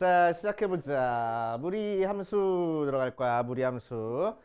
자, 시작해보자. 무리함수 들어갈 거야. 무리함수.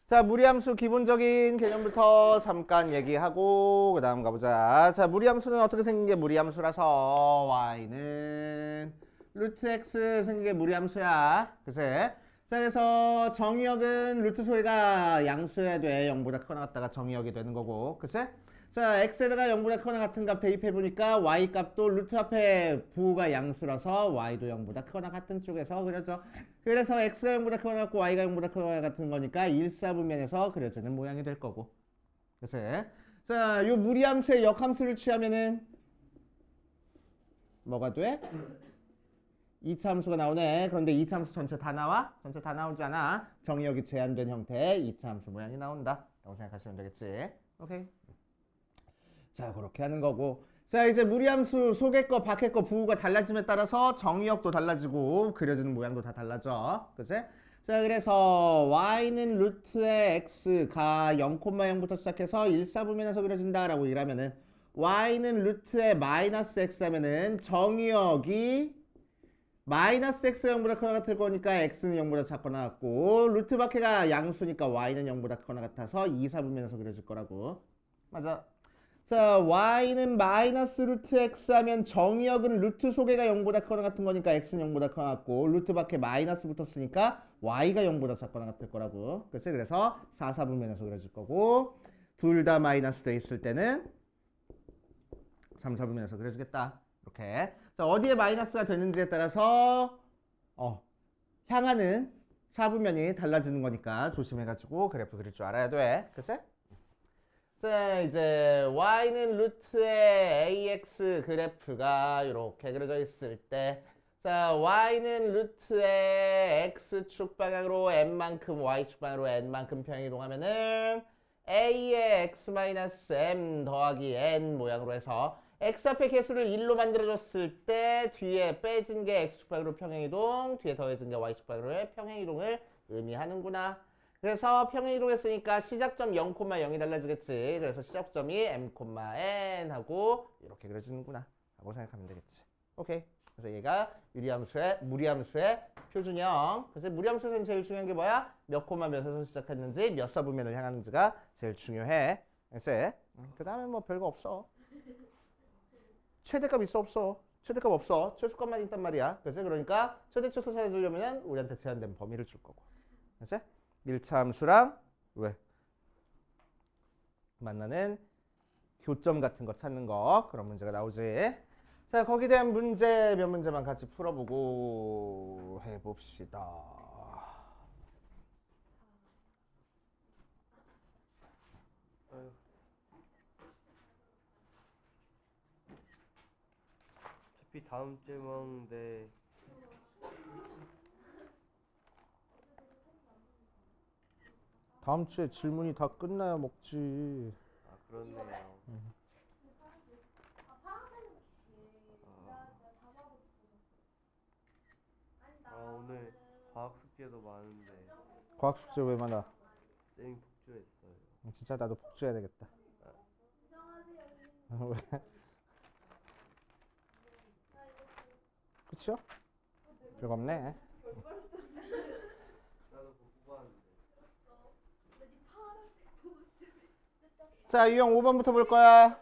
자, 무리함수 기본적인 개념부터 잠깐 얘기하고 그 다음 가보자. 자, 무리함수는 어떻게 생긴 게 무리함수라서 y는 루트 x 생긴 게 무리함수야. 그치? 자, 그래서 정의역은 루트 소리가 양수여야 돼. 0보다 크거나 같다가 정의역이 되는 거고. 그치? 자, x에다가 0보다 크거나 같은 값 대입해보니까 y 값도 루트 앞에 부호가 양수라서 y도 0보다 크거나 같은 쪽에서 그려져. 그래서 x가 0보다 크거나 같고 y가 0보다 크거나 같은 거니까 일사분면에서 그려지는 모양이 될 거고. 그래서 자, 요 무리함수의 역함수를 취하면은 뭐가 돼? 2차 함수가 나오네. 그런데 2차 함수 전체 다 나와? 전체 다 나오지 않아. 정의역이 제한된 형태의 2차 함수 모양이 나온다 라고 생각하시면 되겠지. 오케이. 자, 그렇게 하는 거고. 자, 이제 무리함수 속의 거 밖의 거 부호가 달라짐에 따라서 정의역도 달라지고 그려지는 모양도 다 달라져. 그치? 자, 그래서 y는 루트의 x가 0,0부터 시작해서 일사분면에서 그려진다 라고 이라면은 y는 루트의 마이너스 x 하면은 정의역이 마이너스 x가 0보다 크거나 같을 거니까 x는 0보다 작거나 같고 루트 밖에가 양수니까 y는 0보다 크거나 같아서 이사분면에서 그려질 거라고. 맞아. 자, y는 마이너스 루트 x 하면 정의역은 루트 속에가 0보다 크거나 같은 거니까 x는 0보다 크거나 같고 루트 밖에 마이너스 붙었으니까 y가 0보다 작거나 같을 거라고. 그치? 그래서 4사분면에서 그려질 거고 둘 다 마이너스 돼 있을 때는 3사분면에서 그려지겠다. 이렇게. 자, 어디에 마이너스가 되는지에 따라서 향하는 사분면이 달라지는 거니까 조심해가지고 그래프 그릴 줄 알아야 돼. 그치? 자, 이제 y는 루트의 ax 그래프가 이렇게 그려져 있을 때 자, y는 루트의 x축 방향으로 n만큼 y축 방향으로 n만큼 평행이동하면은 a의 x-m 더하기 n 모양으로 해서 x 앞에 개수를 1로 만들어줬을 때 뒤에 빼진 게 x축 방향으로 평행이동, 뒤에 더해진 게 y축 방향으로의 평행이동을 의미하는구나. 그래서 평행이동했으니까 시작점 0,0이 달라지겠지. 그래서 시작점이 m,n 하고 이렇게 그려지는구나 라고 생각하면 되겠지. 오케이. 그래서 얘가 무리함수의 표준형. 그래서 무리함수에서는 제일 중요한 게 뭐야? 몇 콤마 몇에서 시작했는지, 몇 사분면을 향하는지가 제일 중요해. 그래서 그 다음에 뭐 별거 없어. 최대값 있어 없어? 최대값 없어. 최소값만 있단 말이야. 그래서 그러니까 최대 최소 찾아주려면 우리한테 제한된 범위를 줄 거고. 그래서 1차 함수랑 왜? 만나는 교점 같은 거 찾는 거 그런 문제가 나오지. 자, 거기에 대한 문제 몇 문제만 같이 풀어보고 해봅시다. 어차피 다음 주에 먹는데 다음 주에 질문이 다 끝나야 먹지. 아 그렇네요. 오늘 과학 숙제도 많은데 과학 숙제 왜 많아? 쌤이 복주했어요. 진짜 나도 복주해야 되겠다. 왜? 그치요? 별거 없네. 나도 공부하는데. 자, 유형 5번부터 볼 거야.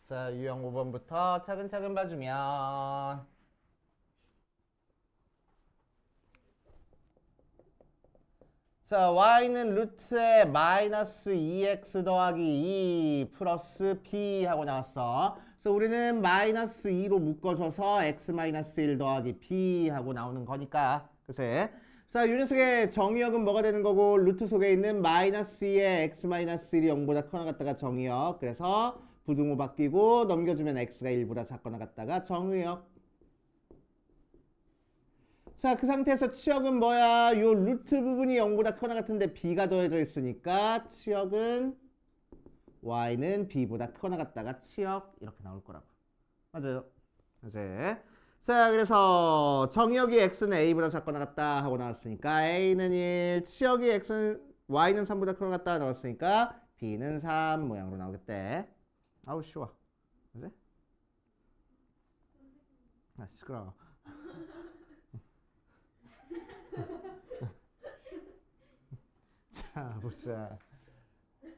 자, 유형 5번부터 차근차근 봐주면 자, y는 루트에 마이너스 2x 더하기 2 플러스 b 하고 나왔어. 그래서 우리는 마이너스 2로 묶어줘서 x 마이너스 1 더하기 b 하고 나오는 거니까. 그래서 자, 이 녀석의 정의역은 뭐가 되는 거고 루트 속에 있는 마이너스 2의 x 마이너스 1이 0보다 크거나 같다가 정의역. 그래서 부등호 바뀌고 넘겨주면 x가 1보다 작거나 같다가 정의역. 자, 그 상태에서 치역은 뭐야? 요 루트 부분이 0보다 크거나 같은데 b가 더해져 있으니까 치역은 y는 b보다 크거나 같다가 치역 이렇게 나올 거라고. 맞아요. 이제 자, 그래서 정의역이 x는 a보다 작거나 같다 하고 나왔으니까 a는 1, 치역이 x는 y는 3보다 큰 걸 갖다 넣었으니까 b는 3 모양으로 나오겠대. 아우 쉬워. 그지? 아 시끄러워. 자 보자.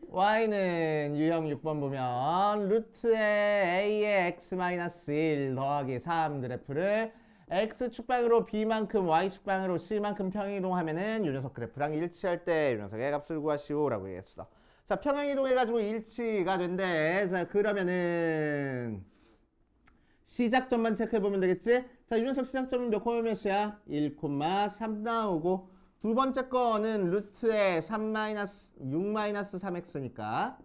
y는 유형 6번 보면 루트의 a의 x-1 더하기 3 그래프를 x축방으로 b만큼 y축방으로 c만큼 평행이동하면은 이 녀석 그래프랑 일치할 때 이 녀석의 값을 구하시오 라고 얘기했어. 자 평행이동해가지고 일치가 된대. 자 그러면은 시작점만 체크해보면 되겠지? 자 이 녀석 시작점은 몇 콤마 몇이야? 1,3 나오고 두 번째 거는 루트에 6-3x니까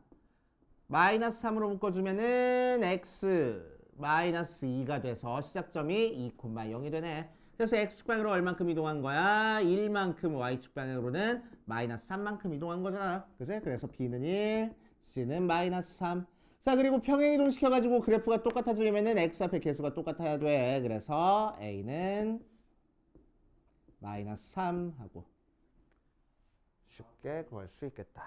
마이너스 3으로 묶어주면은 x 마이너스 2가 돼서 시작점이 2,0이 되네. 그래서 x축방으로 얼만큼 이동한 거야? 1만큼 y축방으로는 마이너스 3만큼 이동한 거잖아. 그치? 그래서 b는 1, c는 마이너스 3. 자 그리고 평행이동 시켜가지고 그래프가 똑같아지려면은 x 앞에 개수가 똑같아야 돼. 그래서 a는 마이너스 3 하고 쉽게 구할 수 있겠다.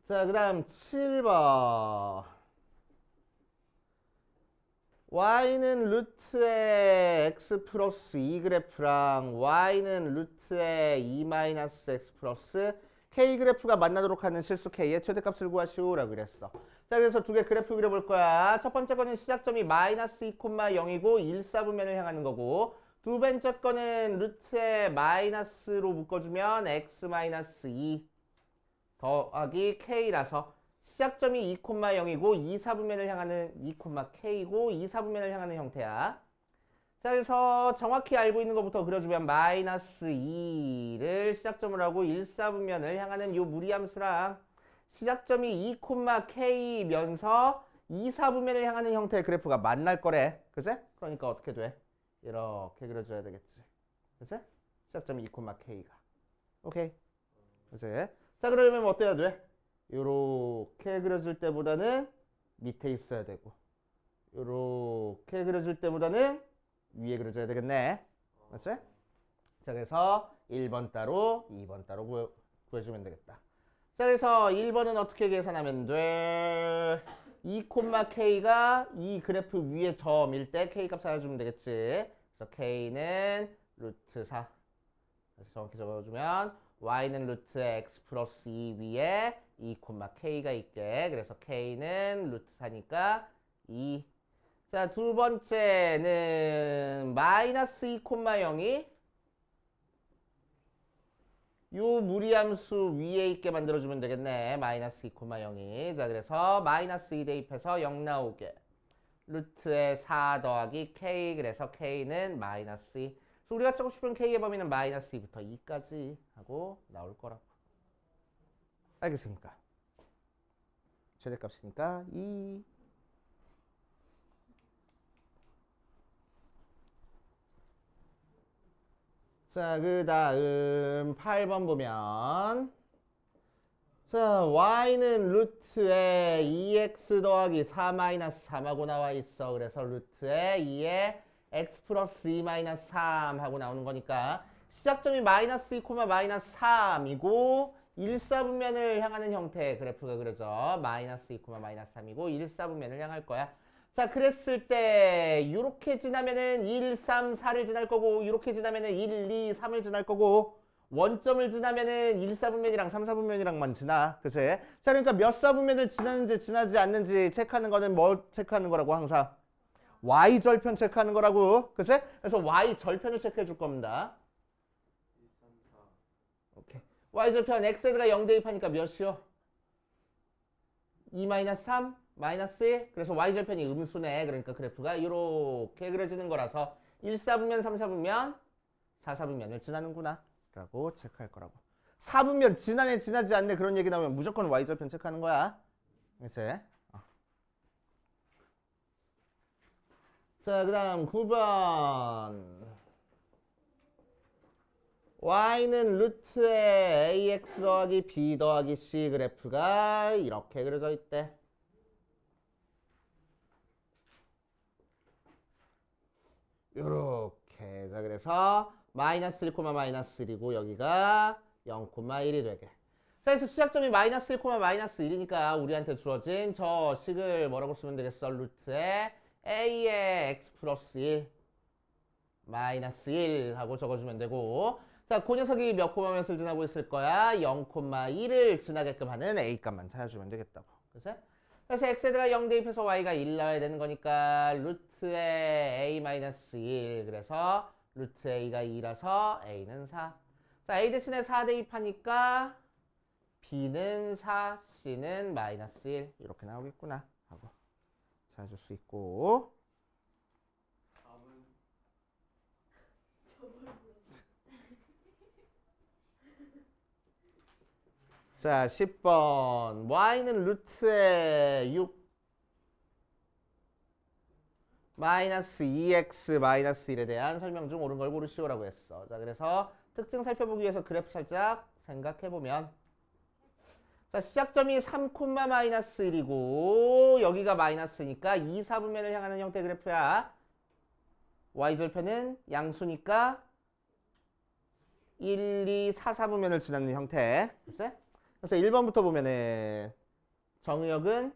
자, 그 다음 7번. y는 루트의 x 플러스 2 그래프랑 y는 루트의 2 마이너스 x 플러스 k 그래프가 만나도록 하는 실수 k의 최대값을 구하시오라고 그랬어. 자 그래서 두 개 그래프 그려볼 거야. 첫 번째 거는 시작점이 마이너스 2,0이고 1, 4분면을 향하는 거고 두 번째 거는 루트에 마이너스로 묶어주면 x 마이너스 2 더하기 k라서 시작점이 2,0이고 2, 4분면을 향하는 2,k이고 2, 4분면을 향하는 형태야. 자 그래서 정확히 알고 있는 것부터 그려주면 마이너스 2를 시작점으로 하고 1, 4분면을 향하는 요 무리함수랑 시작점이 2,k면서 2, 4분면을 향하는 형태의 그래프가 만날 거래. 그치? 그러니까 어떻게 돼? 이렇게 그려줘야 되겠지. 그치? 시작점이 2,k가. 오케이. 그치? 자 그러면 어때야 돼? 요렇게 그려줄 때보다는 밑에 있어야 되고 요렇게 그려줄 때보다는 위에 그려줘야 되겠네. 맞지? 자 그래서 1번 따로 2번 따로 구해주면 되겠다. 자 그래서 1번은 어떻게 계산하면 돼? 2,k가 이 그래프 위에 점일 때 k 값 찾아주면 되겠지. 그래서 k는 루트 4. 다시 정확히 적어주면 y는 루트 x 플러스 2 위에 2,k가 있게. 그래서 k는 루트 4니까 2. 자, 두 번째는 마이너스 2,0이 요 무리함수 위에 있게 만들어주면 되겠네. 마이너스 2,0이. 자, 그래서 마이너스 2 대입해서 0 나오게. 루트에 4 더하기 k. 그래서 k는 마이너스 2. 그래서 우리가 찾고 싶은 k의 범위는 마이너스 2부터 2까지 하고 나올 거라고. 알겠습니까? 최대값이니까 2. 자, 그 다음 8번 보면 자, y는 루트에 2x 더하기 4 마이너스 3하고 나와 있어. 그래서 루트에 2에 x 플러스 2 마이너스 3 하고 나오는 거니까 시작점이 마이너스 2, 마이너스 3이고 1, 4분면을 향하는 형태의 그래프가 그려져. 마이너스 2, 마이너스 3이고 1, 4분면을 향할 거야. 자 그랬을 때 이렇게 지나면은 1, 3, 4를 지날 거고 이렇게 지나면은 1, 2, 3을 지날 거고 원점을 지나면은 1, 4분면이랑 3, 4분면이랑만 지나. 그치? 자 그러니까 몇 4분면을 지나는지 지나지 않는지 체크하는 거는 뭐 체크하는 거라고 항상? y절편 체크하는 거라고. 그치? 그래서 y절편을 체크해 줄 겁니다. 1, 3, 4. 오케이. y절편 x가 0 대입하니까 몇이요? 2-3? 마이너스 1? 그래서 y절편이 음수네. 그러니까 그래프가 이렇게 그려지는 거라서 1, 4분면, 3, 4분면, 4, 4분면을 지나는구나 라고 체크할 거라고. 4분면 지나네 지나지 않네 그런 얘기 나오면 무조건 y절편 체크하는 거야. 그치? 자, 그 다음 9번. y는 루트에 ax 더하기 b 더하기 c 그래프가 이렇게 그려져 있대. 요렇게. 자, 그래서 마이너스 1, 마이너스 1이고 여기가 0, 1이 되게. 자, 그래서 시작점이 마이너스 1, 마이너스 1이니까 우리한테 주어진 저 식을 뭐라고 쓰면 되겠어? 루트에 a의 x 플러스 1 마이너스 1 하고 적어주면 되고, 자, 그 녀석이 몇 몇을 지나고 있을 거야? 0, 1을 지나게끔 하는 a 값만 찾아주면 되겠다고. 그래서 x에다가 0 대입해서 y가 1 나와야 되는 거니까 루트에 a 마이너스 1, 그래서 루트 a가 2라서 a는 4. 자, a 대신에 4 대입하니까 b는 4, c는 마이너스 1 이렇게 나오겠구나 하고 찾아줄 수 있고, 답은 자, 10번 y는 루트에 6 마이너스 2x 마이너스 1에 대한 설명 중 옳은 걸 고르시오라고 했어. 자, 그래서 특징 살펴보기 위해서 그래프 살짝 생각해보면, 자, 시작점이 3, 마이너스 1이고 여기가 마이너스니까 2, 4분면을 향하는 형태 그래프야. y절편은 양수니까 1, 2, 4, 4분면을 지나는 형태. 그래서 1번부터 보면은 정의역은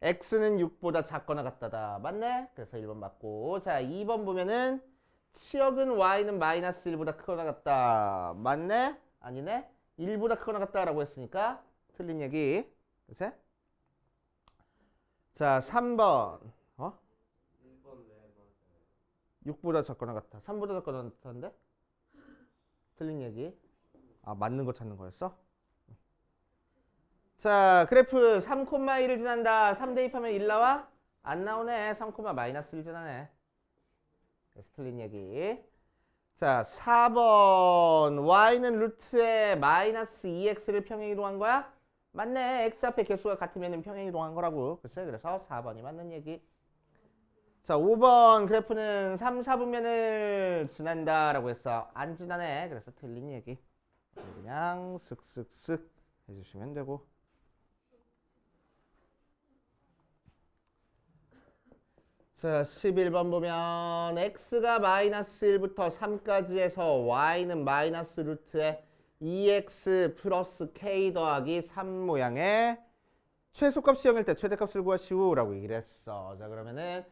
x는 6보다 작거나 같다다. 맞네? 그래서 1번 맞고. 자, 2번 보면은 치역은 y는 마이너스 1보다 크거나 같다. 맞네? 아니네? 1보다 크거나 같다라고 했으니까 틀린 얘기. 그치? 자, 3번. 1번 네 맞아요. 6보다 작거나 같다. 3보다 작거나 같다는데? 틀린 얘기. 아, 맞는 거 찾는 거였어? 자, 그래프 3, 1을 지난다. 3 대입하면 1 나와? 안 나오네. 3, 마이너스 1 지나네. 그래서 틀린 얘기. 자, 4번 y는 루트에 마이너스 2x를 평행이동한 거야? 맞네. x 앞에 개수가 같으면 평행이동한 거라고. 글쎄, 그래서 4번이 맞는 얘기. 자, 5번 그래프는 3, 4분면을 지난다 라고 했어. 안 지나네. 그래서 틀린 얘기. 그냥 쓱쓱쓱 해주시면 되고. 자, 11번 보면 x가 마이너스 1부터 3까지 해서 y는 마이너스 루트에 2x 플러스 k 더하기 3 모양의 최소값이 0일 때 최대값을 구하시오 라고 얘기를 했어. 자, 그러면은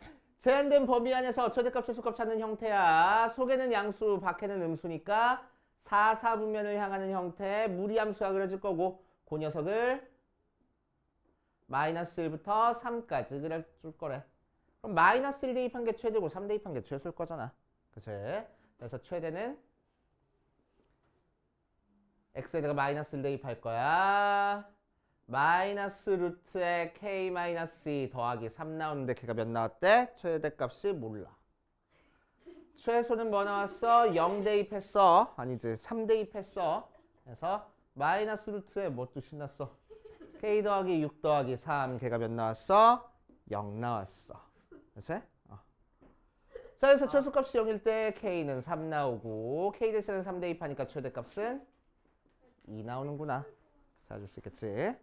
제한된 범위 안에서 최대값 최소값 찾는 형태야. 속에는 양수, 밖에는 음수니까 4, 4분면을 향하는 형태의 무리함수가 그려질 거고, 그 녀석을 마이너스 1부터 3까지 그려줄 거래. 그럼 마이너스 1 대입한 게 최대고 3 대입한 게 최소일 거잖아. 그치? 그래서 최대는 x에다가 마이너스 1 대입할 거야. 마이너스 루트에 k 마이너스 2 더하기 3 나오는데 걔가 몇 나왔대? 최대값이 몰라. 최소는 뭐 나왔어? 0 대입했어. 아니지, 3 대입했어. 그래서 마이너스 루트에 뭐 또 신났어? k 더하기 6 더하기 3, 걔가 몇 나왔어? 0 나왔어. 그치? 자, 그래서 최소값이 0일 때 k는 3 나오고, k 대신에 3 대입하니까 최대값은 2 나오는구나. 찾을 수 있겠지?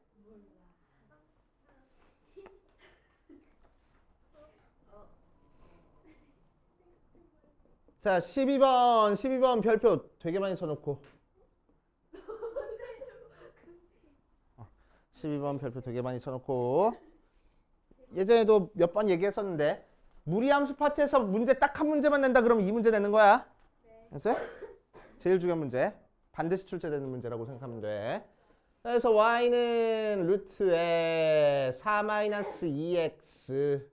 자, 12번 별표 되게 많이 쳐놓고. 12번 별표 되게 많이 쳐놓고. 예전에도 몇 번 얘기했었는데, 무리함수 파트에서 문제 딱 한 문제만 낸다 그러면 이 문제 내는 거야. 알았어? 제일 중요한 문제. 반드시 출제되는 문제라고 생각하면 돼. 그래서 y는 루트에 4-2x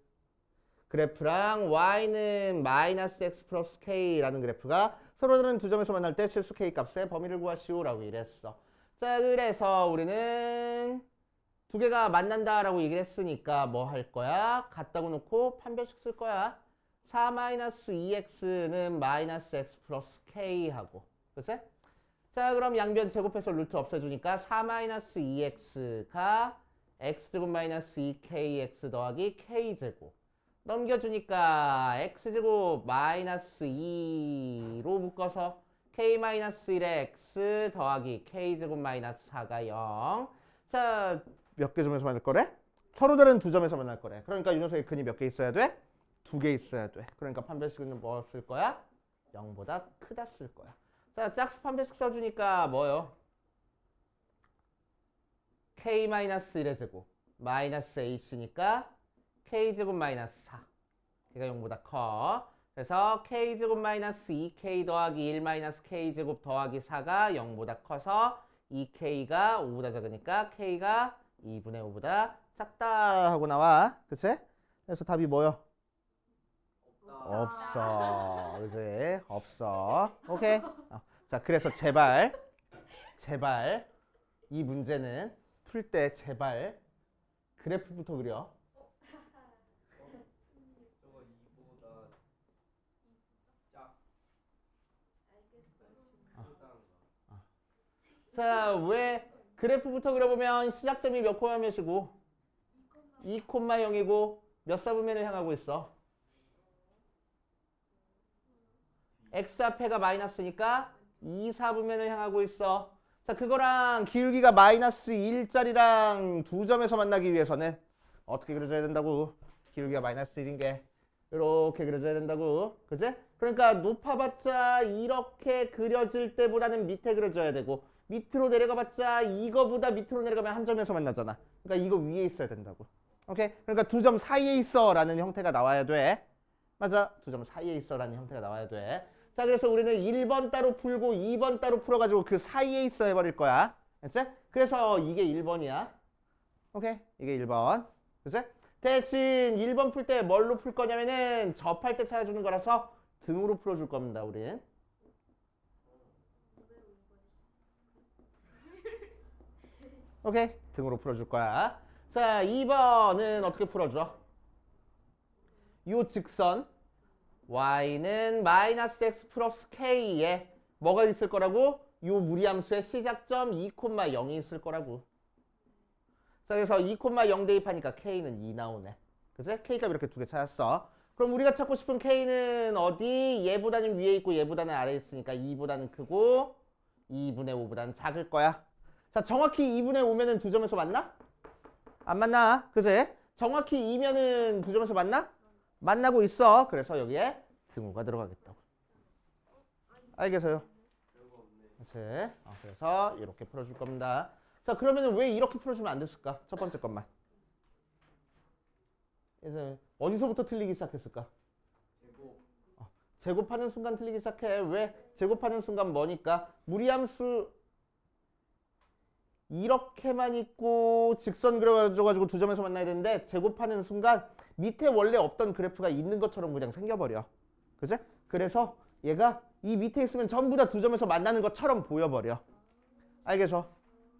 그래프랑 y는 마이너스 x 플러스 k라는 그래프가 서로 다른 두 점에서 만날 때 실수 k 값의 범위를 구하시오라고 얘기했어. 자, 그래서 우리는 두 개가 만난다라고 얘기를 했으니까 뭐 할 거야? 같다고 놓고 판별식 쓸 거야. 4-2x는 마이너스 x 플러스 k 하고. 그치? 자, 그럼 양변 제곱해서 루트 없애주니까 4-2x가 x제곱 마이너스 2kx 더하기 k제곱. 넘겨주니까 x제곱 마이너스 2로 묶어서 k 마이너스 1의 x 더하기 k제곱 마이너스 4가 0. 자, 몇 개 점에서 만날 거래? 서로 다른 두 점에서 만날 거래. 그러니까 이 녀석의 근이 몇 개 있어야 돼? 두 개 있어야 돼. 그러니까 판별식은 뭐 쓸 거야? 0보다 크다 쓸 거야. 자, 짝수 판별식 써주니까 뭐요? k-1의 제곱 마이너스 ac니까 k제곱 마이너스 4. 얘가 0보다 커. 그래서 k제곱 마이너스 2k 더하기 1 마이너스 k제곱 더하기 4가 0보다 커서 2k가 5보다 작으니까 k가 2분의 5보다 작다 하고 나와. 그치? 그래서 답이 뭐요? 없어. 그치? 없어. 오케이? 자, 그래서 제발 이 문제는 풀 때 제발 그래프부터 그려. 저거 2보다 작. 자, 왜 그래프부터 그려보면 시작점이 몇 콤마 몇이고 2,0이고 몇 사분면을 향하고 있어? x 앞에가 마이너스니까 2 사분면을 향하고 있어. 자, 그거랑 기울기가 마이너스 1짜리랑 두 점에서 만나기 위해서는 어떻게 그려줘야 된다고? 기울기가 마이너스 1인 게 이렇게 그려줘야 된다고. 그지? 그러니까 높아봤자 이렇게 그려질 때보다는 밑에 그려줘야 되고 밑으로 내려가봤자 이거보다 밑으로 내려가면 한 점에서 만나잖아. 그러니까 이거 위에 있어야 된다고. 오케이? 그러니까 두 점 사이에 있어 라는 형태가 나와야 돼. 맞아. 두 점 사이에 있어 라는 형태가 나와야 돼. 자, 그래서 우리는 1번 따로 풀고 2번 따로 풀어가지고 그 사이에 있어 해버릴 거야. 알았지? 그래서 이게 1번이야. 오케이? 이게 1번. 그치? 대신 1번 풀 때 뭘로 풀 거냐면은 접할 때 찾아주는 거라서 등으로 풀어줄 겁니다, 우린. 오케이? 등으로 풀어줄 거야. 자, 2번은 어떻게 풀어줘? 요 직선 y는 마이너스 x 플러스 k에 뭐가 있을 거라고? 요 무리함수의 시작점 2,0이 있을 거라고. 자, 그래서 2,0 대입하니까 k는 2 나오네. 그치? k 값 이렇게 두 개 찾았어. 그럼 우리가 찾고 싶은 k는 어디? 얘보다는 위에 있고 얘보다는 아래에 있으니까 2보다는 크고 2분의 5보다는 작을 거야. 자, 정확히 2분의 5면은 두 점에서 만나? 안 만나. 그치? 정확히 2면은 두 점에서 만나? 만나고 있어. 그래서 여기에 등호가 들어가겠다고. 알겠어요? 그치? 그래서 이렇게 풀어줄 겁니다. 자, 그러면 왜 이렇게 풀어주면 안 됐을까? 첫 번째 것만. 이제 어디서부터 틀리기 시작했을까? 제곱. 제곱하는 순간 틀리기 시작해. 왜? 제곱하는 순간 뭐니까? 무리함수 이렇게만 있고 직선 그려가지고 두 점에서 만나야 되는데 제곱하는 순간 밑에 원래 없던 그래프가 있는 것처럼 그냥 생겨버려. 그치? 그래서 얘가 이 밑에 있으면 전부 다 두 점에서 만나는 것처럼 보여버려. 알겠어?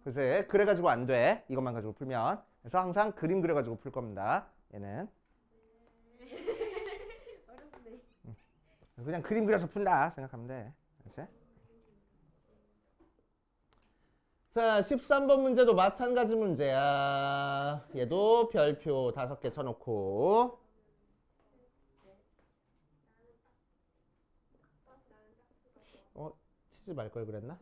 그치? 그래가지고 안 돼. 이것만 가지고 풀면. 그래서 항상 그림 그려가지고 풀 겁니다. 얘는. 그냥 그림 그려서 푼다 생각하면 돼. 그치? 자, 13번 문제도 마찬가지 문제야. 얘도 별표 5개 쳐놓고. 치지 말 걸 그랬나?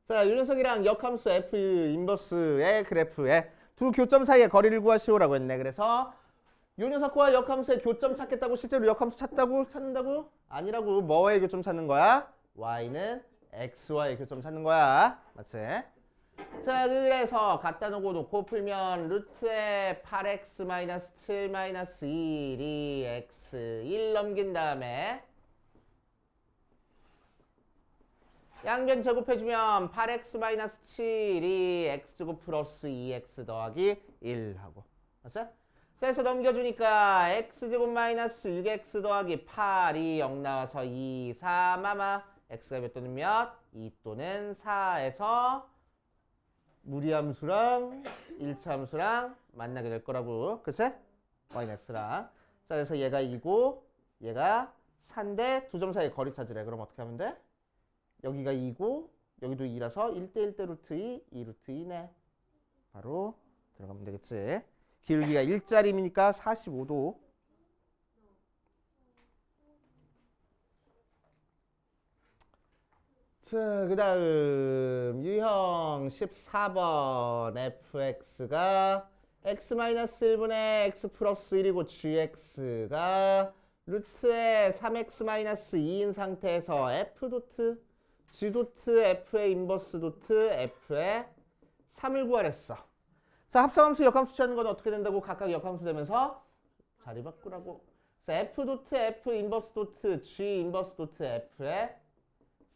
자, 요 녀석이랑 역함수 f 인버스의 그래프의 두 교점 사이의 거리를 구하시오라고 했네. 그래서 요 녀석과 역함수의 교점 찾겠다고 실제로 역함수 찾는다고? 아니라고. 뭐의 교점 찾는 거야? y는 x와의 교점 찾는 거야. 맞지? 자, 그래서 갖다 놓고 풀면 루트에 8x 7 1이 x 1 넘긴 다음에 양변 제곱해주면 8x 7이 x제곱 플러스 2x 더하기 1 하고. 맞죠? 그래서 넘겨주니까 x제곱 마이너스 6x 더하기 8이 0 나와서 2, 4, 마마 x가 몇 또는 몇? 2 또는 4에서 무리함수랑 일차함수랑 만나게 될 거라고. 그치? y는 x랑. 자, 그래서 얘가 2고 얘가 4인데 두 점 사이의 거리 찾으래. 그럼 어떻게 하면 돼? 여기가 2고 여기도 2라서 1대 1대 루트 2 루트 2네. 바로 들어가면 되겠지. 기울기가 1짜리니까 45도. 자, 그 다음 유형 14번 fx가 x-1분의 x 플러스 1이고 gx가 루트의 3x-2인 상태에서 f 도트 g 도트 f의 인버스 도트 f의 3을 구하랬어. 자, 합성함수 역함수 찾는 건 어떻게 된다고? 각각 역함수 되면서 자리 바꾸라고. 자, f 도트 f 인버스 도트 g 인버스 도트 f의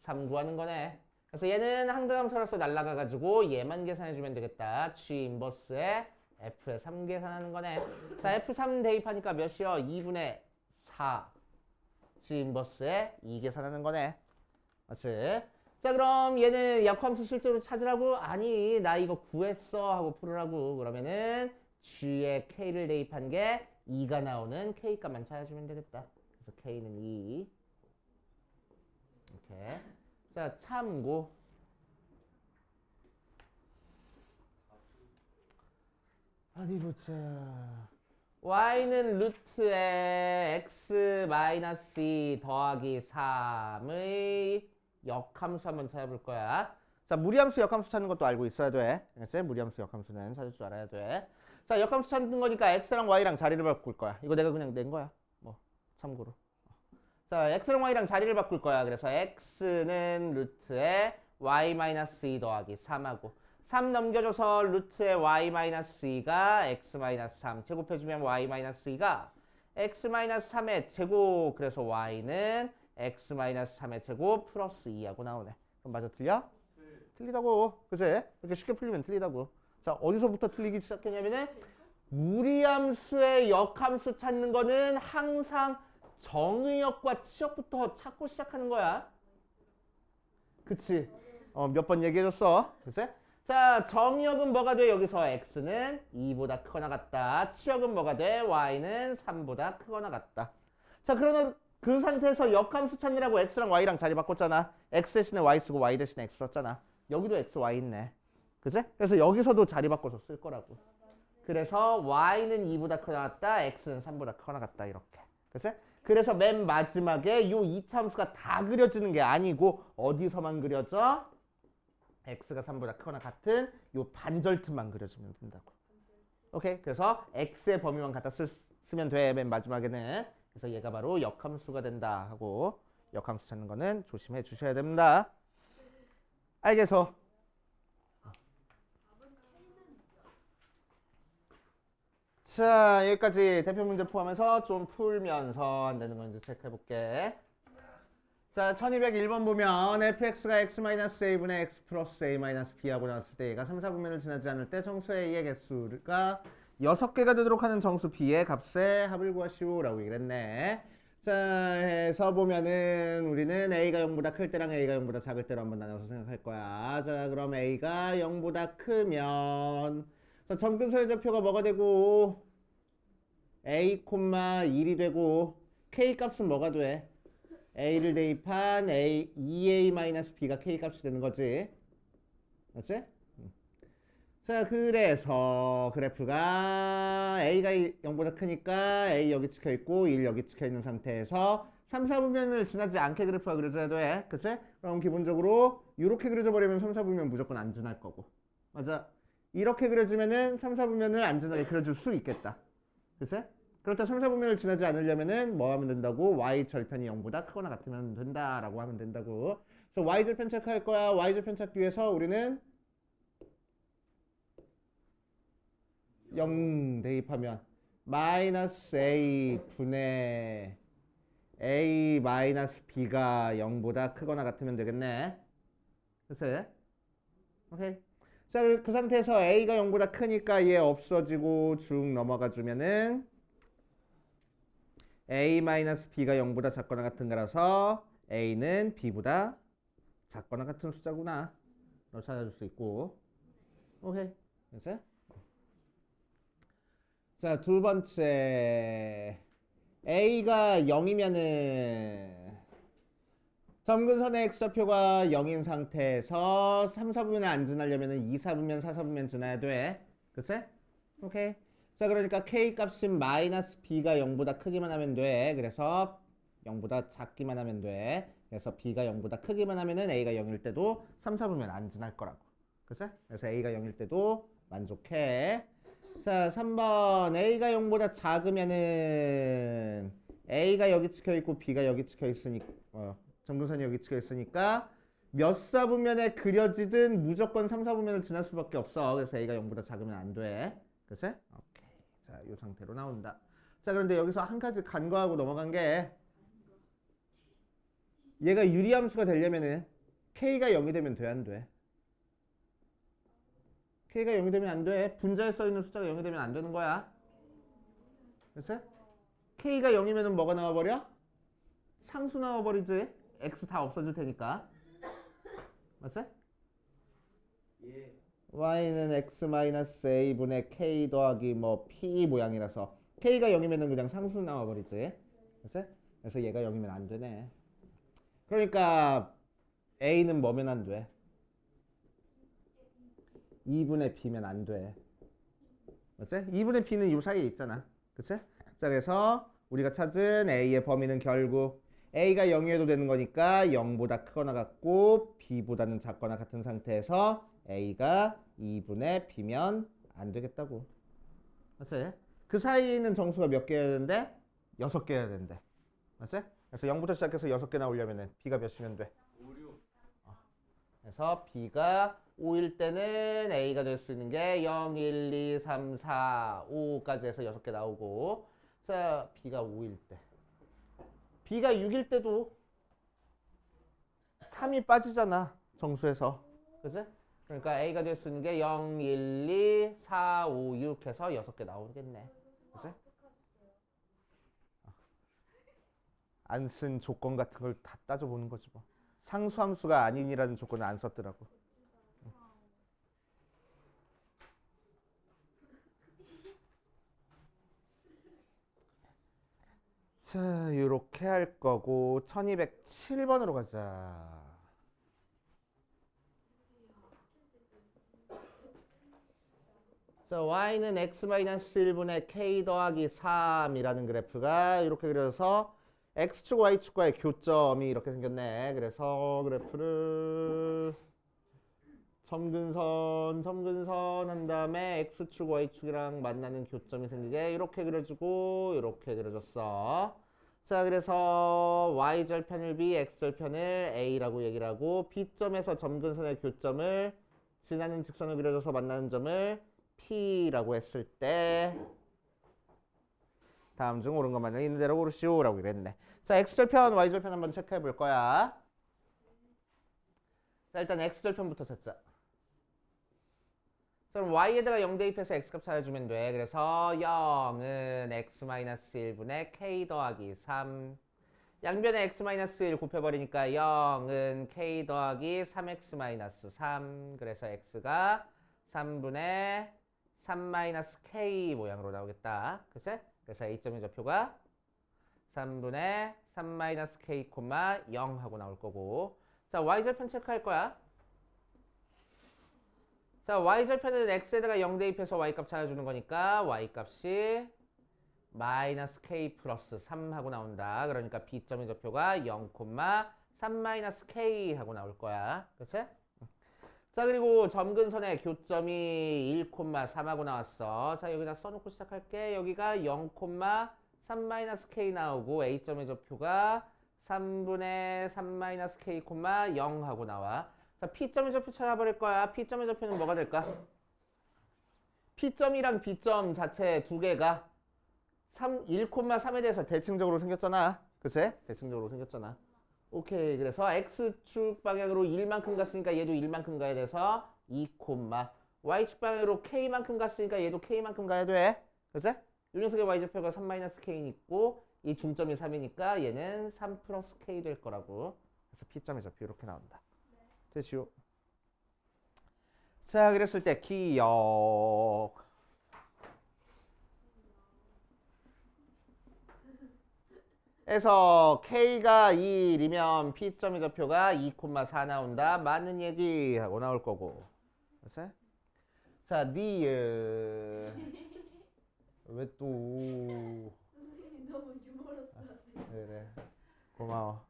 3 구하는 거네. 그래서 얘는 항등함수라서 날라가가지고 얘만 계산해주면 되겠다. g 인버스에 f의 3 계산하는 거네. 자, f3 대입하니까 몇이요? 2분의 4 g 인버스에 2 계산하는 거네. 맞지? 자, 그럼 얘는 역함수 실제로 찾으라고? 아니, 나 이거 구했어 하고 풀으라고. 그러면은 g에 k를 대입한 게 2가 나오는 k 값만 찾아주면 되겠다. 그래서 k는 2. 이렇게. 자, 참고. 어디 보자. y는 루트에 x-2 더하기 3의 역함수 한번 찾아볼 거야. 자, 무리함수 역함수 찾는 것도 알고 있어야 돼. 알겠지? 무리함수 역함수는 찾을 줄 알아야 돼. 자, 역함수 찾는 거니까 x랑 y랑 자리를 바꿀 거야. 이거 내가 그냥 낸 거야. 뭐 참고로. 자, x랑 y랑 자리를 바꿀 거야. 그래서 x는 루트에 y-2 더하기 3하고 3 넘겨줘서 루트에 y-2가 x-3 제곱해주면 y-2가 x-3의 제곱. 그래서 y는 x-3의 제곱 플러스 2하고 나오네. 그럼 맞아 틀려? 틀리다고. 그치? 이렇게 쉽게 풀리면 틀리다고. 자, 어디서부터 틀리기 시작했냐면은 무리함수의 역함수 찾는 거는 항상 정의역과 치역부터 찾고 시작하는 거야. 그치? 몇 번 얘기해줬어. 그치? 자, 정의역은 뭐가 돼? 여기서 x는 2보다 크거나 같다. 치역은 뭐가 돼? y는 3보다 크거나 같다. 자, 그러면 그 상태에서 역함수 찾느라고 x랑 y랑 자리 바꿨잖아. x 대신에 y 쓰고 y 대신에 x 썼잖아. 여기도 x, y 있네. 그치? 그래서 여기서도 자리 바꿔서 쓸 거라고. 그래서 y는 2보다 크거나 같다. x는 3보다 크거나 같다. 이렇게. 그치? 그래서 맨 마지막에 요 2차 함수가 다 그려지는 게 아니고 어디서만 그려져? x가 3보다 크거나 같은 요 반절 틈만 그려주면 된다고. 오케이? 그래서 x의 범위만 갖다 쓰면 돼. 맨 마지막에는. 그래서 얘가 바로 역함수가 된다 하고 역함수 찾는 거는 조심해 주셔야 됩니다. 알겠어? 자, 여기까지 대표 문제 포함해서 좀 풀면서 안 되는 건지 체크해 볼게. 자, 1201번 보면 fx가 x-a분의 x 플러스 a-b 하고 나왔을 때 얘가 3, 4분면을 지나지 않을 때 정수 a의 개수가 6개가 되도록 하는 정수 b의 값의 합을 구하시오 라고 얘기를 했네. 자, 해서 보면은 우리는 a가 0보다 클 때랑 a가 0보다 작을 때로 한번 나눠서 생각할 거야. 자, 그럼 a가 0보다 크면 자, 점근소의 좌표가 뭐가 되고 a, 1이 되고 k 값은 뭐가 돼? a를 대입한 a, 2a-b가 k 값이 되는 거지. 맞지? 자, 그래서 그래프가 a가 0보다 크니까 a 여기 찍혀 있고 1 여기 찍혀 있는 상태에서 3, 4분면을 지나지 않게 그래프가 그려져야 돼. 그치? 그럼 기본적으로 이렇게 그려져 버리면 3, 4분면 무조건 안 지날 거고. 맞아. 이렇게 그려지면은 3, 4분면을 안 지나게 그려줄 수 있겠다. 그치? 그렇다 3, 4분면을 지나지 않으려면은 뭐 하면 된다고? y절편이 0보다 크거나 같으면 된다라고 하면 된다고. 그래서 y절편 체크할 거야. y절편 찾기 위해서 우리는 0 대입하면 마이너스 a 분의 a 마이너스 b가 0보다 크거나 같으면 되겠네. 그치? 오케이. 자, 그 상태에서 a가 0보다 크니까 얘 없어지고 쭉 넘어가 주면은 a-b가 0보다 작거나 같은 거라서 a는 b보다 작거나 같은 숫자구나. 너 찾아줄 수 있고. 오케이. 됐어요? 자, 두 번째. a가 0이면은 점근선의 x좌표가 0인 상태에서 3, 4분면에 안 지나려면은 2, 4분면, 4, 4분면 지나야 돼. 그치? 오케이. 자, 그러니까 k 값인 마이너스 b가 0보다 크기만 하면 돼. 그래서 0보다 작기만 하면 돼. 그래서 b가 0보다 크기만 하면은 a가 0일 때도 3, 4분면 안 지날 거라고. 그치? 그래서 a가 0일 때도 만족해. 자, 3번 A가 0보다 작으면은 A가 여기 찍혀 있고 B가 여기 찍혀 있으니까 점근선이 여기 찍혀 있으니까 몇 사분면에 그려지든 무조건 3, 4분면을 지날 수밖에 없어. 그래서 A가 0보다 작으면 안 돼. 그치? 오케이. 자, 이 상태로 나온다. 자, 그런데 여기서 한 가지 간과하고 넘어간 게 얘가 유리함수가 되려면은 K가 0이 되면 돼, 안 돼? K가 0이 되면 안 돼. 분자에 써있는 숫자가 0이 되면 안 되는 거야. 그치? K가 0이면 뭐가 나와버려? 상수 나와버리지. X 다 없어질 테니까. 맞지? 예. Y는 X-A분의 K 더하기 뭐 P 모양이라서 K가 0이면 그냥 상수 나와버리지. 그치? 그래서 얘가 0이면 안 되네. 그러니까 A는 뭐면 안 돼? 2분의 B면 안 돼. 맞지? 2분의 B는 이 사이에 있잖아. 그치? 자, 그래서 우리가 찾은 A의 범위는 결국 A가 0이어도 되는 거니까 0보다 크거나 같고 B보다는 작거나 같은 상태에서 A가 2분의 B면 안 되겠다고. 맞지? 그 사이에 있는 정수가 몇 개여야 되는데? 6개여야 되는데. 맞지? 그래서 0부터 시작해서 6개 나오려면 B가 몇이면 돼? 5, 6. 그래서 B가 5일 때는 A가 될 수 있는 게 0, 1, 2, 3, 4, 5까지 해서 6개 나오고 자, B가 5일 때 B가 6일 때도 3이 빠지잖아. 정수에서. 그치? 그러니까 A가 될 수 있는 게 0, 1, 2, 4, 5, 6 해서 6개 나오겠네. 그치? 안 쓴 조건 같은 걸 다 따져보는 거지 뭐. 상수함수가 아닌이라는 조건을 안 썼더라고. 자, 이렇게 할 거고 1207번으로 가자. 자, y는 x-1분의 k 더하기 3이라는 그래프가 이렇게 그려서 x축, y축과의 교점이 이렇게 생겼네. 그래서 그래프를 점근선 한 다음에 x축, y축이랑 만나는 교점이 생기게 이렇게 그려주고 이렇게 그려줬어. 자, 그래서 y절편을 b, x절편을 a라고 얘기를 하고 b점에서 점근선의 교점을 지나는 직선을 그려줘서 만나는 점을 P라고 했을 때 다음 중 옳은 것만 있는 대로 고르시오 라고 그랬네. 자, X절편, Y절편 한번 체크해 볼 거야. 자, 일단 X절편부터 찾자. 자, 그럼 Y에다가 0 대입해서 X값 찾아주면 돼. 그래서 0은 X-1분의 K 더하기 3 양변에 X-1 곱해버리니까 0은 K 더하기 3X-3 그래서 X가 3분의 3-K 모양으로 나오겠다. 그치? 그래서 A점의 좌표가 3분의 3-K, 0 하고 나올 거고. 자, Y절편 체크할 거야. 자, Y절편은 X에다가 0 대입해서 Y값 찾아주는 거니까 Y값이 마이너스 K 플러스 3 하고 나온다. 그러니까 B점의 좌표가 0, 3-K 하고 나올 거야. 그치? 자, 그리고 점근선의 교점이 1, 3 하고 나왔어. 자, 여기다 써놓고 시작할게. 여기가 0, 3-K 나오고 A점의 좌표가 3분의 3-K, 0 하고 나와. 자, P점의 좌표 찾아버릴 거야. P점의 좌표는 뭐가 될까? P점이랑 B점 자체 두 개가 1, 3에 대해서 대칭적으로 생겼잖아. 그치? 대칭적으로 생겼잖아. 오케이. 그래서 X축 방향으로 1만큼 갔으니까 얘도 1만큼 가야 돼서 2, Y축 방향으로 K만큼 갔으니까 얘도 K만큼 가야 돼. 그치? 이 녀석의 Y좌표가 3-K는 있고 이 중점이 3이니까 얘는 3 플러스 K 될 거라고. 그래서 P점의 좌표 이렇게 나온다. 됐슈. 자, 그랬을 때 기억. 에서 K가 2이면 P점의 좌표가 2, 4 나온다. 맞는 얘기하고 나올 거고. 그치? 자, 니은. 왜 또. 선생님 너무 유머러스하세요. 그래. 고마워.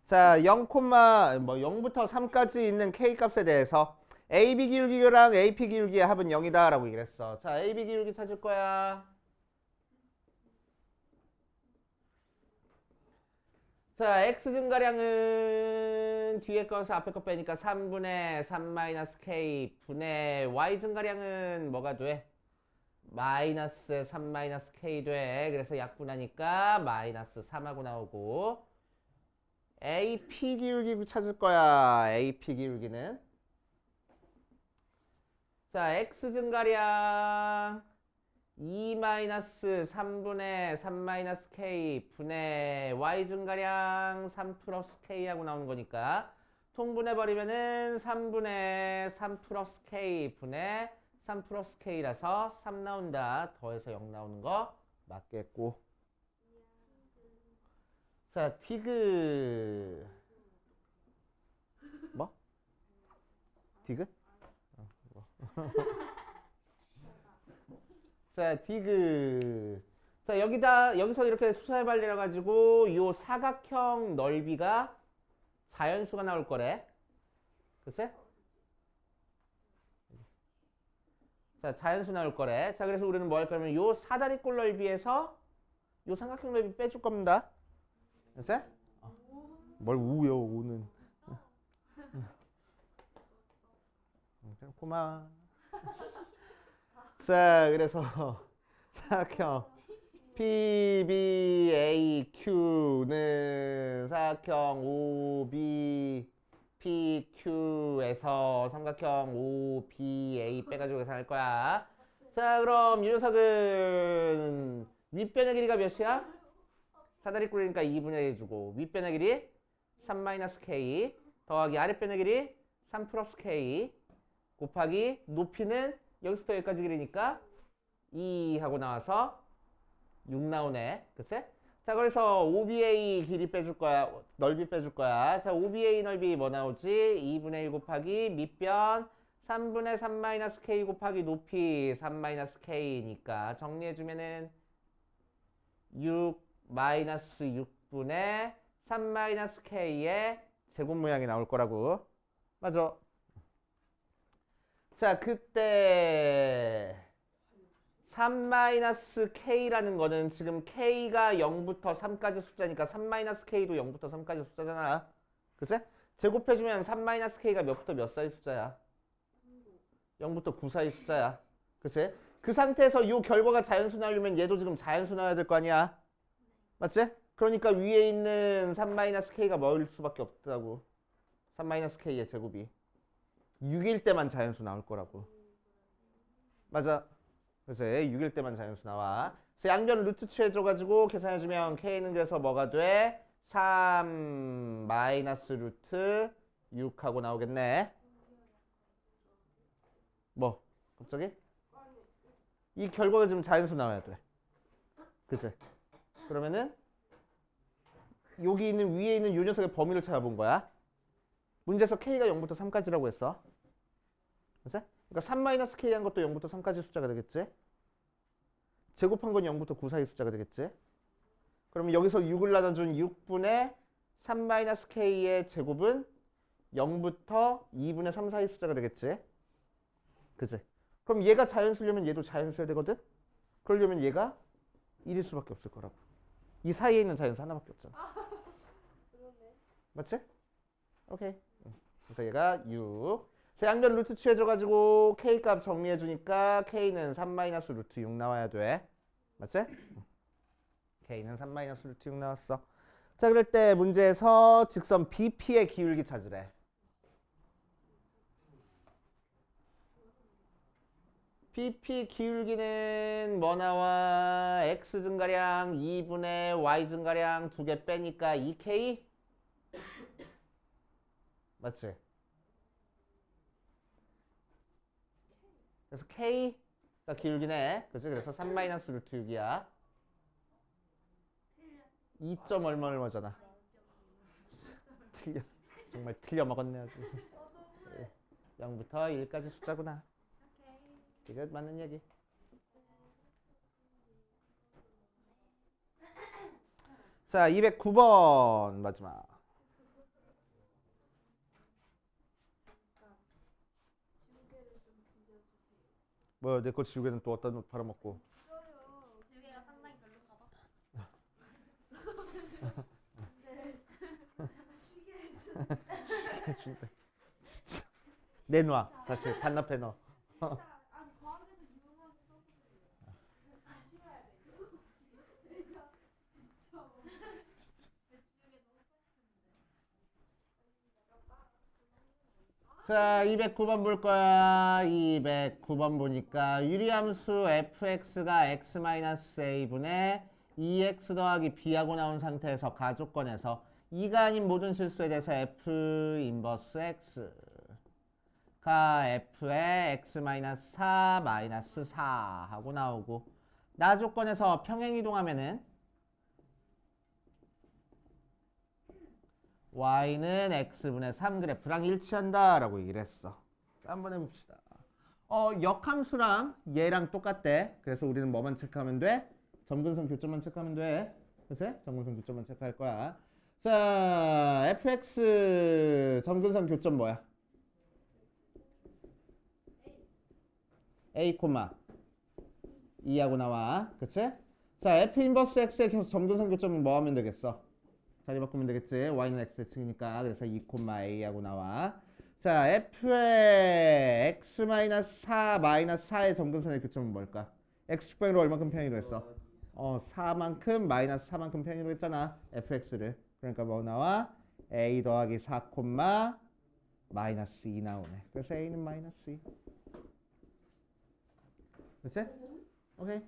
자, 0, 0부터 3까지 있는 K 값에 대해서 AB 기울기랑 AP 기울기의 합은 0이다 라고 얘기를 했어. 자, AB 기울기 찾을 거야. 자, x 증가량은 뒤에 거에서 앞에 거 빼니까 3분의 3-k 분의 y 증가량은 뭐가 돼? 마이너스 3-k 돼. 그래서 약분하니까 마이너스 3하고 나오고 AP 기울기 찾을 거야. AP 기울기는 자, x 증가량 2-3분의 3-k 분의 y 증가량 3 플러스 k 하고 나오는 거니까 통분해버리면은 3분의 3 플러스 k 분의 3 플러스 k라서 3 나온다. 더해서 0 나오는 거 맞겠고. 자, 디귿 뭐? 디귿? 자, 디귿. 자, 여기서 이렇게 수사해발 내려가지고 요 사각형 넓이가 자연수가 나올 거래. 글쎄? 자, 자연수 나올 거래. 자, 그래서 우리는 뭐 할 거냐면 요 사다리꼴 넓이에서 요 삼각형 넓이 빼줄 겁니다. 글쎄? 뭘 우요, 우는. 고마워. 자, 그래서 사각형 PBAQ는 사각형 OBPQ에서 삼각형 OBA 빼가지고 계산할 거야. 자, 그럼 이 녀석은 윗변의 길이가 몇이야? 사다리꼴이니까 2분의 1 주고 윗변의 길이 3-k 더하기 아랫변의 길이 3 플러스 k 곱하기 높이는 여기서부터 여기까지 길이니까 2 하고 나와서 6 나오네. 그치? 자, 그래서 OBA 길이 빼줄 거야. 넓이 빼줄 거야. 자, OBA 넓이 뭐 나오지? 2분의 1 곱하기 밑변 3분의 3-k 곱하기 높이 3-k니까 정리해주면은 6-6분의 3-k의 제곱 모양이 나올 거라고. 맞아. 자, 그때 3-k라는 거는 지금 k가 0부터 3까지 숫자니까 3-k도 0부터 3까지 숫자잖아. 그치? 제곱해주면 3-k가 몇부터 몇 사이 숫자야? 0부터 9 사이 숫자야. 그치? 그 상태에서 이 결과가 자연수 나오려면 얘도 지금 자연수 나와야 될 거 아니야? 맞지? 그러니까 위에 있는 3-k가 뭐일 수밖에 없다고. 3-k의 제곱이 6일 때만 자연수 나올 거라고. 맞아. 그래서 6일 때만 자연수 나와. 그래서 양변 루트 취해줘가지고 계산해주면 k는 그래서 뭐가 돼? 3 마이너스 루트 6하고 나오겠네. 뭐? 갑자기? 이 결과가 지금 자연수 나와야 돼. 그치? 그러면은 여기 있는 위에 있는 요 녀석의 범위를 찾아본 거야. 문제에서 k가 0부터 3까지라고 했어. 그치? 그러니까 3-k 한 것도 0부터 3까지 숫자가 되겠지? 제곱한 건 0부터 9 사이 숫자가 되겠지? 그러면 여기서 6을 나눠준 6분의 3-k의 제곱은 0부터 2분의 3 사이 숫자가 되겠지? 그치? 그럼 얘가 자연수려면 얘도 자연수여야 되거든? 그러려면 얘가 1일 수밖에 없을 거라고. 이 사이에 있는 자연수 하나밖에 없잖아. 맞지? 오케이. 그래서 얘가 6. 양변 루트 취해줘가지고 k 값 정리해주니까 k는 3-루트 6 나와야 돼. 맞지? k는 3-루트 6 나왔어. 자, 그럴 때 문제에서 직선 BP의 기울기 찾으래. BP 기울기는 뭐 나와? x 증가량 2분의 y 증가량 2개 빼니까 2k? 맞지? 그래서 k가 기울기네. 그치? 그래서 3-루트 6이야. 2. 얼마잖아. 틀려. 정말 틀려 먹었네 아주. 0부터 1까지 숫자구나. 이거 맞는 얘기. 자, 209번 마지막. 뭐야 내 거 지우개는 또 어디다 팔아먹고. 있어요. 지우개가 상당히 별론가 봐. 근데 잠깐 쉬게 해줘. 진짜 내놔 다시 반납해 넣어. 아니 과학에서 유용하게 썼었어요. 아 쉬어야 돼. 내가 진짜 내 지우개 너무 자, 209번 볼 거야. 209번 보니까 유리함수 fx가 x-a분의 2x 더하기 b하고 나온 상태에서 가조건에서 2가 아닌 모든 실수에 대해서 f 인버스 x가 f의 x-4 마이너스 4 하고 나오고 나 조건에서 평행 이동하면은 y는 x분의 3 그래프랑 일치한다 라고 얘기를 했어. 자, 한번 해봅시다. 역함수랑 얘랑 똑같대. 그래서 우리는 뭐만 체크하면 돼? 점근선 교점만 체크하면 돼. 그치? 점근선 교점만 체크할 거야. 자, fx 점근선 교점 뭐야? a, 2하고 나와. 그치? 자, f 인버스 x의 점근선 교점은 뭐 하면 되겠어? 자리 바꾸면 되겠지. y는 x 대칭이니까. 그래서 2,a하고 나와. 자, f의 x-4 마이너스 4의 점근선의 교점은 뭘까? x축방으로 얼마큼 평행이로 했어? 4만큼 마이너스 4만큼 평행이로 했잖아. fx를. 그러니까 뭐 나와? a 더하기 4, 마이너스 2 나오네. 그래서 a는 마이너스 2. 그치? 오케이.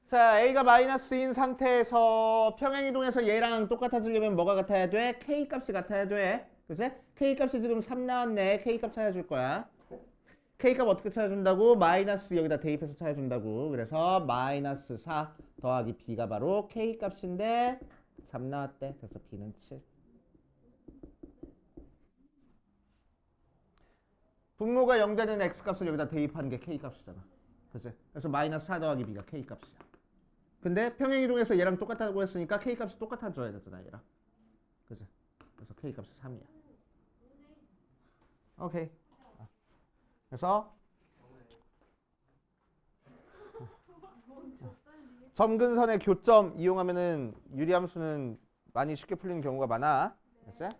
자, a가 마이너스인 상태에서 평행이동해서 얘랑 똑같아지려면 뭐가 같아야 돼? k 값이 같아야 돼. 그치? k 값이 지금 3 나왔네. k 값 찾아줄 거야. k 값 어떻게 찾아준다고? 마이너스 여기다 대입해서 찾아준다고. 그래서 마이너스 4 더하기 b가 바로 k 값인데 3 나왔대. 그래서 b는 7. 분모가 0 되는 x 값을 여기다 대입한 게 k 값이잖아. 그치? 그래서 마이너스 4 더하기 b가 k 값이야. 근데 평행이동해서 얘랑 똑같다고 했으니까 k 값이 똑같아져야 되잖아 얘랑. 그치? 그래서 k 값이 3이야. 오케이. 그래서 점근선의 교점 이용하면은 유리함수는 많이 쉽게 풀리는 경우가 많아. 됐어요?